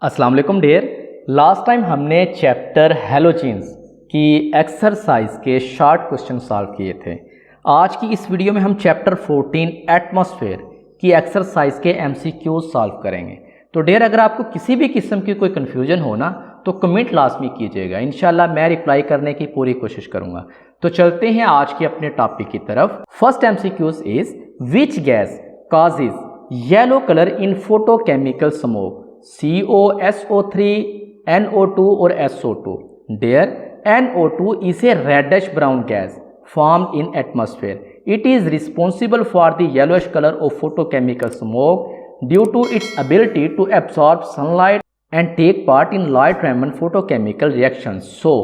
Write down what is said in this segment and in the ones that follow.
अस्सलाम वालेकुम dear. Last time हमने चैप्टर हैलोजेंस की एक्सरसाइज के शॉर्ट क्वेश्चन सॉल्व किए थे। आज की इस वीडियो में हम चैप्टर 14 एटमॉस्फेयर की एक्सरसाइज के MCQ सॉल्व करेंगे। तो डियर, अगर आपको किसी भी किस्म की कोई कन्फ्यूजन हो ना तो कमेंट लाजमी कीजिएगा, इंशाल्लाह मैं रिप्लाई करने की पूरी कोशिश करूंगा। तो चलते हैं आज के अपने टॉपिक की तरफ। First MCQ is which gas causes yellow colour in photochemical smoke? CO, SO3, NO2 or SO2? There, NO2 is a reddish brown gas formed in atmosphere. It is responsible for the yellowish color of photochemical smoke due to its ability to absorb sunlight and take part in light-Raman photochemical reactions. So,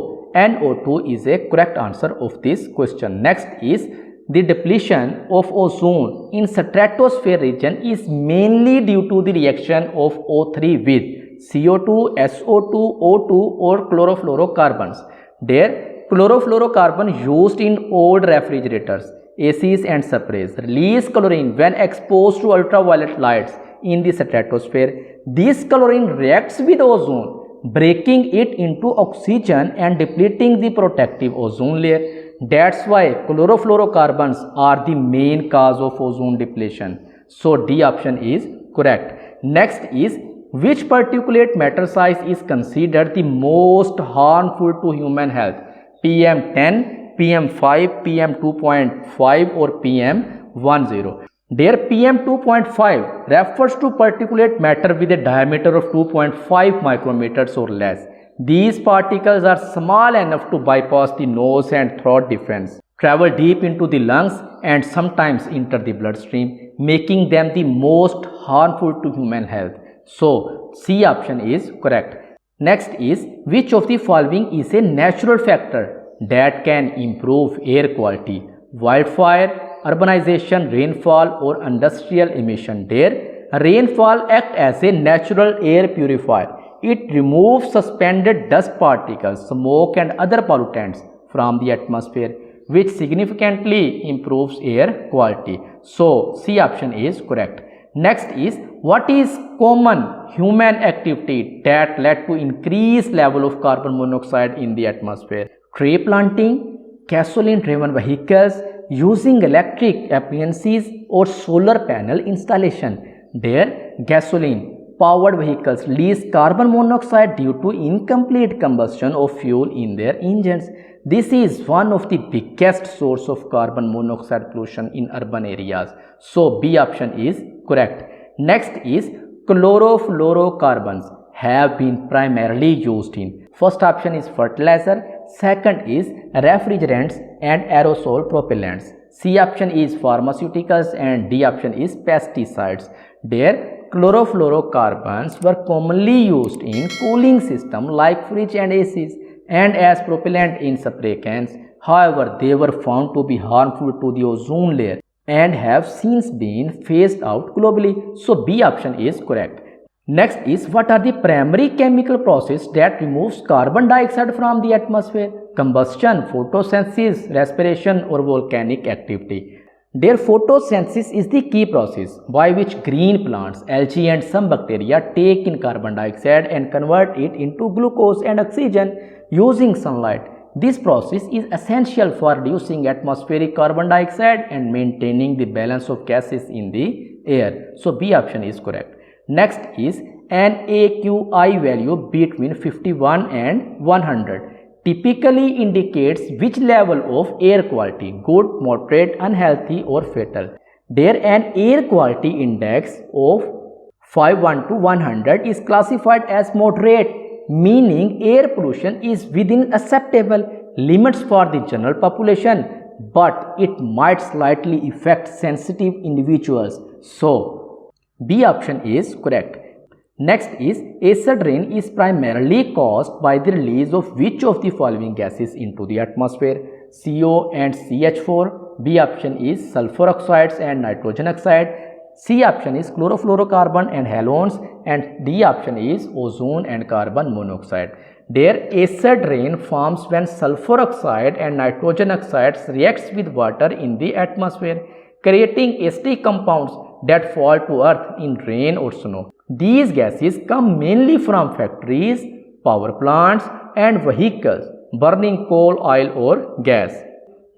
NO2 is a correct answer of this question. Next is the depletion of ozone in stratosphere region is mainly due to the reaction of O3 with CO2, SO2, O2 or chlorofluorocarbons. There, chlorofluorocarbon used in old refrigerators, ACs and sprays release chlorine when exposed to ultraviolet lights in the stratosphere. This chlorine reacts with ozone, breaking it into oxygen and depleting the protective ozone layer. That's why chlorofluorocarbons are the main cause of ozone depletion. So D option is correct. Next is which particulate matter size is considered the most harmful to human health? PM10, PM5, PM2.5 or PM10. There PM2.5 refers to particulate matter with a diameter of 2.5 micrometers or less. These particles are small enough to bypass the nose and throat defense, travel deep into the lungs and sometimes enter the bloodstream, making them the most harmful to human health. So, C option is correct. Next is which of the following is a natural factor that can improve air quality? Wildfire, urbanization, rainfall or industrial emission? There, rainfall acts as a natural air purifier. It removes suspended dust particles, smoke and other pollutants from the atmosphere, which significantly improves air quality. So, C option is correct. Next is what is common human activity that led to increased level of carbon monoxide in the atmosphere? Tree planting, gasoline driven vehicles, using electric appliances or solar panel installation? There, gasoline powered vehicles release carbon monoxide due to incomplete combustion of fuel in their engines. This is one of the biggest source of carbon monoxide pollution in urban areas. So B option is correct. Next is chlorofluorocarbons have been primarily used in. First option is fertilizer, second is refrigerants and aerosol propellants. C option is pharmaceuticals and D option is pesticides. There, chlorofluorocarbons were commonly used in cooling systems like fridge and ACs and as propellant in spray cans. However, they were found to be harmful to the ozone layer and have since been phased out globally. So B option is correct. Next is what are the primary chemical processes that removes carbon dioxide from the atmosphere? Combustion, photosynthesis, respiration or volcanic activity? Their photosynthesis is the key process by which green plants, algae and some bacteria take in carbon dioxide and convert it into glucose and oxygen using sunlight. This process is essential for reducing atmospheric carbon dioxide and maintaining the balance of gases in the air. So B option is correct. Next is an AQI value between 51 and 100. Typically indicates which level of air quality, good, moderate, unhealthy or fatal. There, an air quality index of 51 to 100 is classified as moderate, meaning air pollution is within acceptable limits for the general population, but it might slightly affect sensitive individuals. So, B option is correct. Next is acid rain is primarily caused by the release of which of the following gases into the atmosphere? CO and CH4. B option is sulfur oxides and nitrogen oxide. C option is chlorofluorocarbon and halogens, and D option is ozone and carbon monoxide. There, acid rain forms when sulfur oxide and nitrogen oxides reacts with water in the atmosphere, creating acidic compounds that fall to earth in rain or snow. These gases come mainly from factories, power plants and vehicles burning coal, oil or gas.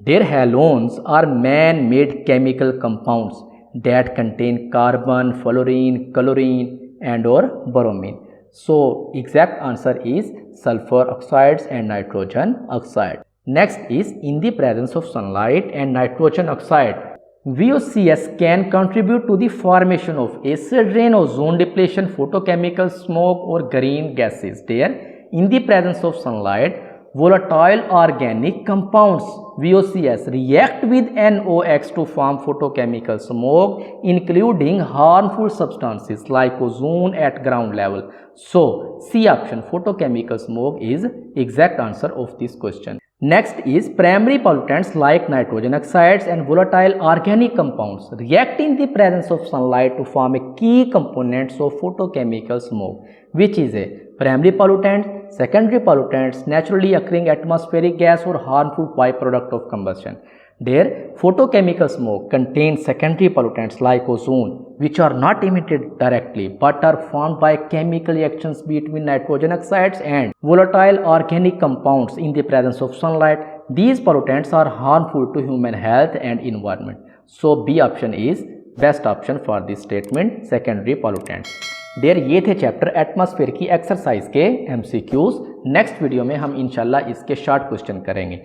Their halogens are man-made chemical compounds that contain carbon, fluorine, chlorine and or bromine. So exact answer is sulfur oxides and nitrogen oxide. Next is in the presence of sunlight and nitrogen oxide, VOCs can contribute to the formation of acid rain, ozone depletion, photochemical smoke or green gases. There, in the presence of sunlight, volatile organic compounds VOCs react with NOx to form photochemical smoke, including harmful substances like ozone at ground level. So, C option, photochemical smoke, is exact answer of this question. Next is primary pollutants like nitrogen oxides and volatile organic compounds react in the presence of sunlight to form a key components of photochemical smoke, which is a primary pollutant, secondary pollutants, naturally occurring atmospheric gas or harmful byproduct of combustion. There, photochemical smoke contains secondary pollutants like ozone, which are not emitted directly but are formed by chemical reactions between nitrogen oxides and volatile organic compounds in the presence of sunlight. These pollutants are harmful to human health and environment. So B option is best option for this statement, secondary pollutants. There ये थे chapter atmosphere की exercise के MCQs। Next video में हम इंशाल्लाह इसके short question करेंगे।